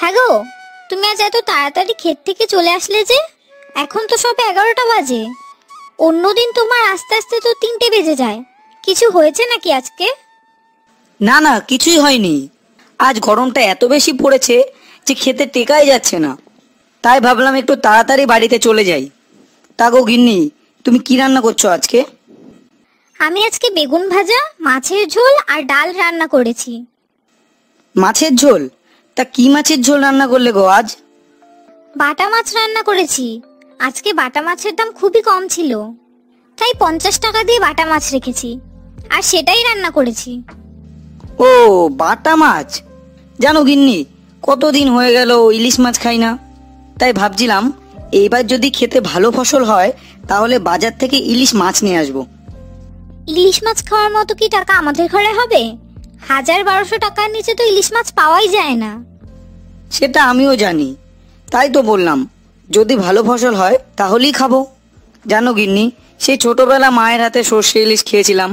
হ্যাঁ গো, তুমি আজ এত তাড়াতাড়ি ক্ষেত থেকে চলে আসলে যে? এখন তো সবে 11টা বাজে। অন্যদিন তোমার আস্তে আস্তে তো 3টে বেজে যায়। কিছু হয়েছে নাকি আজকে? না না, কিছুই হয়নি। আজ গরমটা এত বেশি পড়েছে যে খেতে টেকাই যাচ্ছে না, তাই ভাবলাম একটু তাড়াতাড়ি বাড়িতে চলে যাই। তা গো গিন্নি, তুমি কি রান্না করছো আজকে? আমি আজকে বেগুন ভাজা, মাছের ঝোল আর ডাল রান্না করেছি। মাছের ঝোল? তা কি মাছের ঝোল রান্না করলে গো আজ? বাটা মাছ রান্না করেছি। আজকে বাটা মাছের দাম খুবই কম ছিল, তাই 50 টাকা দিয়ে বাটা মাছ রেখেছি আর সেটাই রান্না করেছি। ও, বাটা মাছ। জানো গিন্নি, কতদিন হয়ে গেল ইলিশ মাছ খাই না, তাই ভাবছিলাম এইবার যদি খেতে ভালো ফসল হয় তাহলে বাজার থেকে ইলিশ মাছ নিয়ে আসবো। ইলিশ মাছ খাওয়ার মতো কি টাকা আমাদের ঘরে হবে? 1000-1200 টাকার নিচে তো ইলিশ মাছ পাওয়াই যায় না। সেটা আমিও জানি, তাই তো বললাম যদি ভালো ফসল হয় তাহলেই খাবো। জানো গিন্নি, সেই ছোটবেলা মায়ের হাতে সর্ষে ইলিশ খেয়েছিলাম,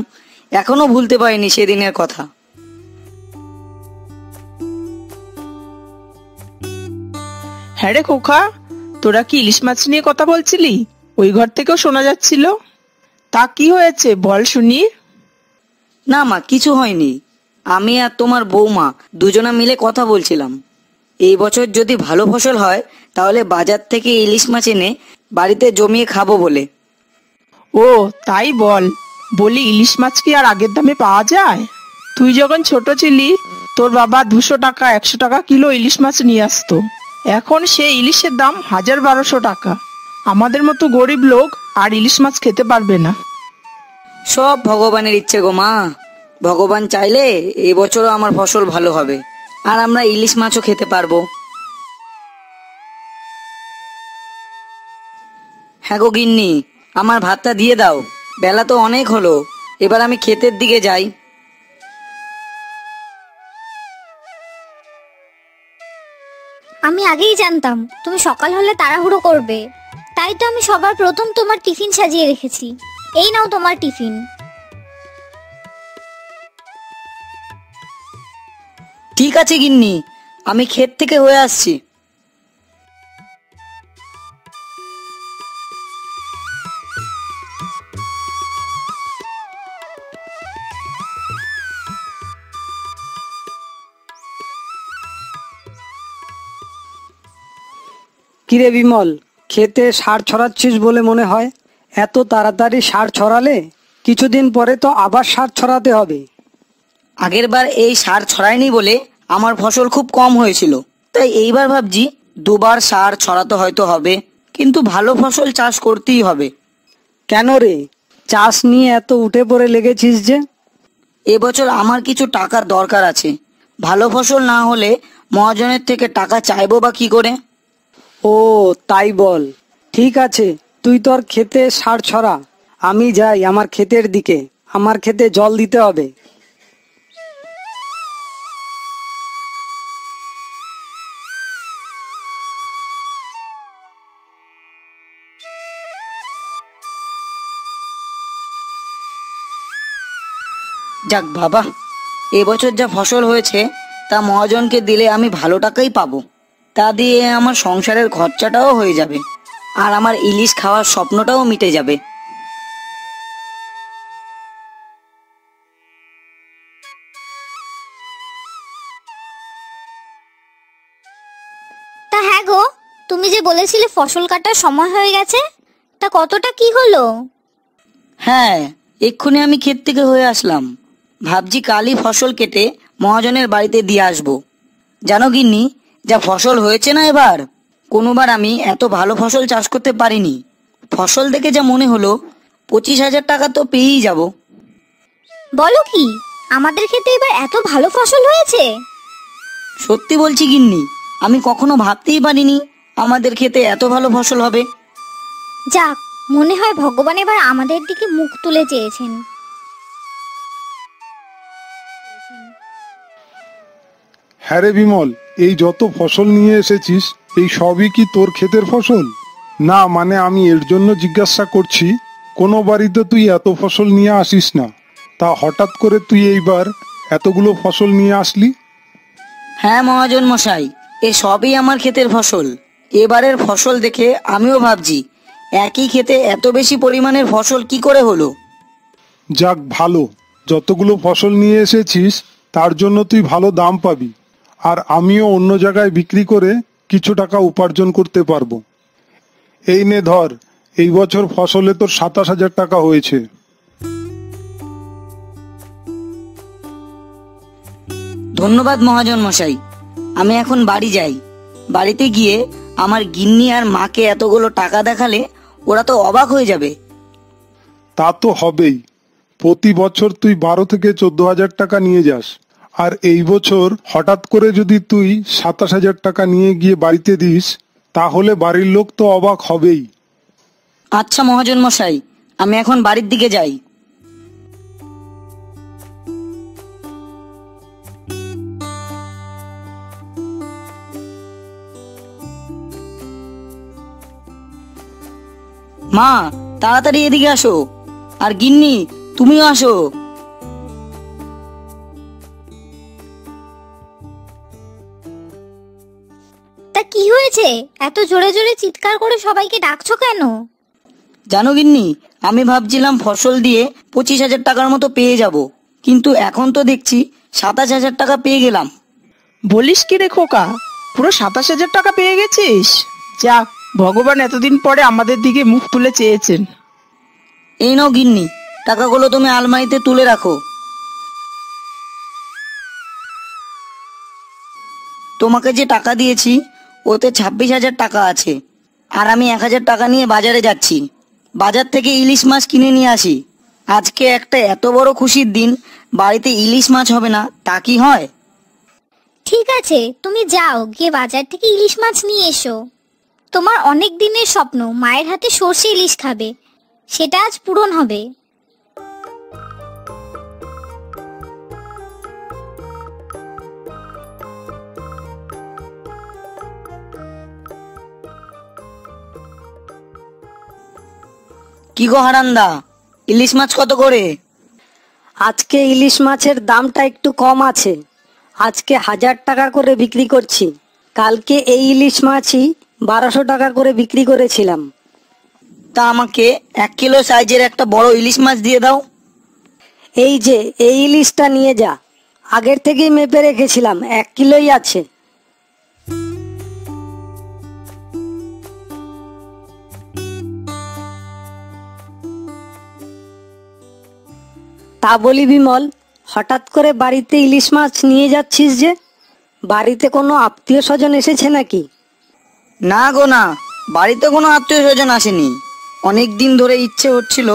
এখনো ভুলতে পারিনি সেদিনের কথা। হ্যাঁ রে খোকা, তোরা কি ইলিশ মাছ নিয়ে কথা বলছিলি? ওই ঘর থেকেও শোনা যাচ্ছিল। তা কি হয়েছে বল শুনি। না মা, কিছু হয়নি। আমি আর তোমার বৌমা দুজনা মিলে কথা বলছিলাম, এই বছর যদি ভালো ফসল হয় তাহলে বাজার থেকে ইলিশ মাছ এনে বাড়িতে জমিয়ে খাবো বলে। ও তাই বল। বলি, ইলিশ মাছ কি আর আগের দামে পাওয়া যায়? তুই যখন ছোট ছিলি তোর বাবা 200 টাকা 100 টাকা কিলো ইলিশ মাছ নিয়ে আসতো। এখন সেই ইলিশের দাম 1000-1200 টাকা। আমাদের মতো গরিব লোক আর ইলিশ মাছ খেতে পারবে না। সব ভগবানের ইচ্ছে গো মা। ভগবান চাইলে এবছরও আমার ফসল ভালো হবে আর আমরা ইলিশ মাছও খেতে পারবো। হ্যাঁ গো গিন্নি, আমার ভাতটা দিয়ে দাও, বেলা তো অনেক হলো, এবার আমি ক্ষেতের দিকে যাই। আমি আগেই জানতাম তুমি সকাল হলে তাড়াহুড়ো করবে, তাই তো আমি সবার প্রথম তোমার টিফিন সাজিয়ে রেখেছি। এই নাও তোমার টিফিন। ঠিক আছে গিন্নি, আমি ক্ষেত থেকে হয়ে আসছি। কিরে বিমল, ক্ষেতে সার ছড়াচ্ছিস বলে মনে হয়। এত তাড়াতাড়ি সার ছড়ালে কিছুদিন পরে তো আবার সার ছড়াতে হবে। আগের বার এই সার ছড়ায়নি বলে আমার ফসল খুব কম হয়েছিল, তাই এইবার ভাবছি দুবার সার ছড়াতে হয়তো হবে, কিন্তু ভালো ফসল চাষ করতেই হবে। কেন রে, চাষ নিয়ে এত উঠে পড়ে লেগেছিস যে? এবছর আমার কিছু টাকার দরকার আছে। ভালো ফসল না হলে মহাজনের থেকে টাকা চাইবো বা কি করে? ও তাই বল। ঠিক আছে, তুই তোর ক্ষেতে সার ছড়া, আমি যাই আমার ক্ষেতের দিকে। আমার ক্ষেতে জল দিতে হবে। যাক বাবা, এবছর যা ফসল হয়েছে তা মহাজনকে দিলে আমি ভালো টাকাই পাবো। তা দিয়ে আমার সংসারের খরচাটাও হয়ে যাবে আর আমার ইলিশ খাওয়ার স্বপ্নটাও মিটে যাবে। তা হ্যাঁ গো, তুমি যে বলেছিলে ফসল কাটার সময় হয়ে গেছে, তা কতটা কি হলো? হ্যাঁ, এক্ষুনি আমি ক্ষেত থেকে হয়ে আসলাম। ভাবছি কালই ফসল কেটে মহাজনের বাড়িতে দিয়ে আসবো। জানো গিন্নি, যা ফসল হয়েছে না এবার, কোনোবার আমি এত ভালো ফসল চাষ করতে পারিনি। ফসল দেখে যা মনে হলো 25,000 টাকা তো পেয়েই যাব। বলো কি, আমাদের ক্ষেতে এবার এত ভালো ফসল হয়েছে? সত্যি বলছি গিন্নি, আমি কখনো ভাবতেই পারিনি আমাদের ক্ষেতে এত ভালো ফসল হবে। যাক, মনে হয় ভগবান এবার আমাদের দিকে মুখ তুলে চেয়েছেন। হ্যাঁ রে বিমল, এই যত ফসল নিয়ে এসেছিস এই সবই কি তোর ক্ষেতের ফসল? না মানে আমি এর জন্য জিজ্ঞাসা করছি, কোনো বাড়িতে তুই এত ফসল নিয়ে আসিস না, তা হঠাৎ করে তুই এইবার এতগুলো ফসল নিয়ে আসলি? হ্যাঁ মহাজন মশাই, এ সবই আমার ক্ষেতের ফসল। এবারের ফসল দেখে আমিও ভাবছি একই ক্ষেতে এত বেশি পরিমাণের ফসল কি করে হলো। যাক ভালো, যতগুলো ফসল নিয়ে এসেছিস তার জন্য তুই ভালো দাম পাবি, আর আমিও অন্য জায়গায় বিক্রি করে কিছু টাকা উপার্জন করতে পারবো। এই নে ধর, এই বছর ফসলে তোর 27,000 টাকা হয়েছে। ধন্যবাদ মহাজন মশাই। আমি এখন বাড়ি যাই। বাড়িতে গিয়ে আমার গিন্নি আর মাকে এতগুলো টাকা দেখালে ওরা তো অবাক হয়ে যাবে। তা তো হবেই। প্রতি বছর তুই 12 থেকে 14,000 টাকা নিয়ে যাস, আর এই বছর হঠাৎ করে যদি তুই 27,000 টাকা নিয়ে গিয়ে বাড়িতে দিস, তাহলে বাড়ির লোক তো অবাক হবেই। আচ্ছা মহাজন মশাই, আমি এখন বাড়ির দিকে যাই। মা, তাড়াতাড়ি এদিকে আসো। আর গিন্নি, তুমিও আসো। তা কি হয়েছে? এত জোরে জোরে চিৎকার করে সবাইকে ডাকছো কেন? জানো গিন্নি, আমি ভাবছিলাম ফসল দিয়ে 25,000 টাকার মতো পেয়ে যাব, কিন্তু এখন তো দেখছি 27,000 টাকা পেয়ে গেলাম। বলিস কি রে খোকা, পুরো 27,000 টাকা পেয়ে গেছিস? যাক, ভগবান এতদিন পরে আমাদের দিকে মুখ তুলে চেয়েছেন। এই নাও গিন্নি, টাকাগুলো তুমি আলমারিতে তুলে রাখো। তোমাকে যে টাকা দিয়েছি ওতে 26,000 টাকা আছে, আর আমি 1,000 টাকা নিয়ে বাজারে যাচ্ছি। বাজার থেকে ইলিশ মাছ কিনে নিয়ে আসি। আজকে একটা এত বড় খুশির দিন, বাড়িতে ইলিশ মাছ হবে না তা কি হয়? ঠিক আছে, তুমি যাও, গিয়ে বাজার থেকে ইলিশ মাছ নিয়ে এসো। তোমার অনেক দিনের স্বপ্ন মায়ের হাতে সর্ষে ইলিশ খাবে, সেটা আজ পূরণ হবে। কি গো হারান্দা, ইলিশ মাছ কত করে? আজকে ইলিশ মাছের দামটা একটু কম আছে, আজকে 1,000 টাকা করে বিক্রি করছি। কালকে এই ইলিশ মাছই 1200 টাকা করে বিক্রি করেছিলাম। তা আমাকে 1 কিলো সাইজের একটা বড় ইলিশ মাছ দিয়ে দাও। এই যে এই ইলিশটা নিয়ে যা, আগের থেকেই মেপে রেখেছিলাম, 1 কিলোই আছে। তা বলি বিমল, হঠাৎ করে বাড়িতে ইলিশ মাছ নিয়ে যাচ্ছিস যে? বাড়িতে কোনো আত্মীয় স্বজন এসেছে নাকি? না গো না, বাড়িতে কোনো আত্মীয় স্বজন আসেনি। অনেক দিন ধরে ইচ্ছে হচ্ছিল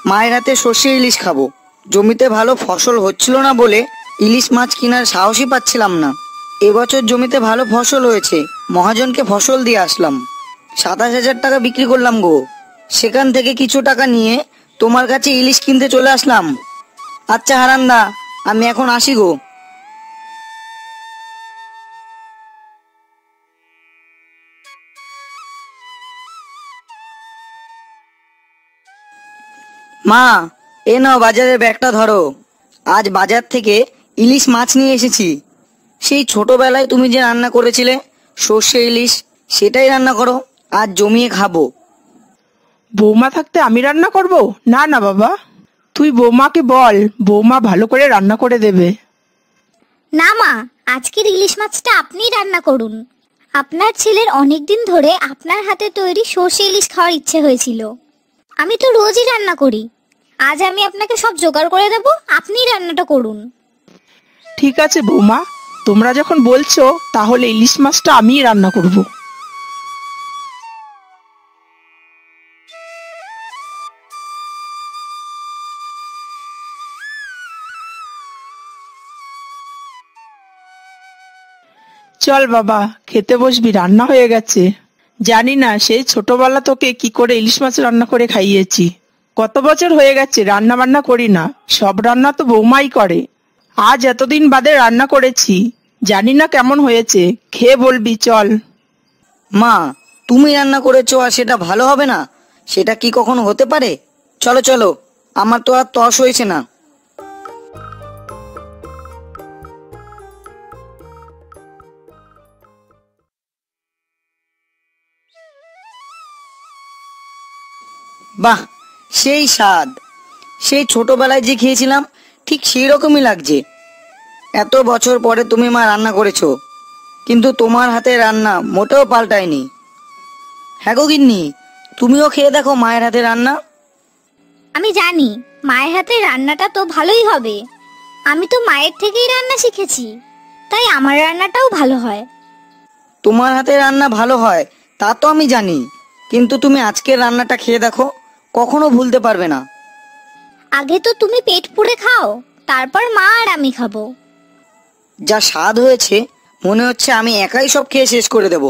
মায়ের হাতে সর্ষে ইলিশ খাবো। জমিতে ভালো ফসল হচ্ছিল না বলে ইলিশ মাছ কেনার সাহসই পাচ্ছিলাম না। এবছর জমিতে ভালো ফসল হয়েছে, মহাজনকে ফসল দিয়ে আসলাম। 27,000 টাকা বিক্রি করলাম গো। সেখান থেকে কিছু টাকা নিয়ে তোমার কাছে ইলিশ কিনতে চলে আসলাম। আচ্ছা হারান্দা, আমি এখন আসি গো। মা, এ নাও বাজারের ব্যাগটা ধরো। আজ বাজার থেকে ইলিশ মাছ নিয়ে এসেছি। সেই ছোটবেলায় তুমি যে রান্না করেছিলে সর্ষে ইলিশ, সেটাই রান্না করো, আজ জমিয়ে খাবো। বৌমা থাকতে আমি রান্না করব? না না বাবা, তুই বৌমাকে বল, বৌমা ভালো করে রান্না করে দেবে। না মা, আজকের ইলিশ মাছটা আপনিই রান্না করুন। আপনার ছেলের অনেক দিন ধরে আপনার হাতে তৈরি সর্ষে ইলিশ খাওয়ার ইচ্ছে হয়েছিল। আমি তো রোজই রান্না করি, আজ আমি আপনাকে সব জোগাড় করে দেব, আপনিই রান্নাটা করুন। ঠিক আছে বৌমা, তোমরা যখন বলছো তাহলে ইলিশ মাছটা আমিই রান্না করব। চল বাবা, খেতে বসবি, রান্না হয়ে গেছে। জানি না সেই ছোটবেলা তোকে কি করে ইলিশ মাছ রান্না করে খাইয়েছি। কত বছর হয়ে গেছে রান্না বান্না করি না, সব রান্না তো বৌমাই করে। আজ এতদিন বাদে রান্না করেছি, জানি না কেমন হয়েছে, খেয়ে বলবি। চল। মা, তুমি রান্না করেছো আর সেটা ভালো হবে না? সেটা কি কখনো হতে পারে? চলো চলো, আমার তো আর তস হয়েছে না। বাহ, সেই স্বাদ! সেই ছোটবেলায় যে খেয়েছিলাম ঠিক সেই রকমই লাগছে। এত বছর পরে তুমি মা রান্না করেছো, কিন্তু তোমার হাতে রান্না মোটেও পাল্টায়নি। হ্যাঁ গো গিন্নি, তুমিও খেয়ে দেখো মায়ের হাতে রান্না। আমি জানি মায়ের হাতের রান্নাটা তো ভালোই হবে। আমি তো মায়ের থেকেই রান্না শিখেছি, তাই আমার রান্নাটাও ভালো হয়। তোমার হাতে রান্না ভালো হয় তা তো আমি জানি, কিন্তু তুমি আজকের রান্নাটা খেয়ে দেখো, কখনো ভুলতে পারবে না। আগে তো তুমি পেট পুড়ে খাও, তারপর মা আর আমি খাবো। যা স্বাদ হয়েছে, মনে হচ্ছে আমি একাই সব খেয়ে শেষ করে দেবো।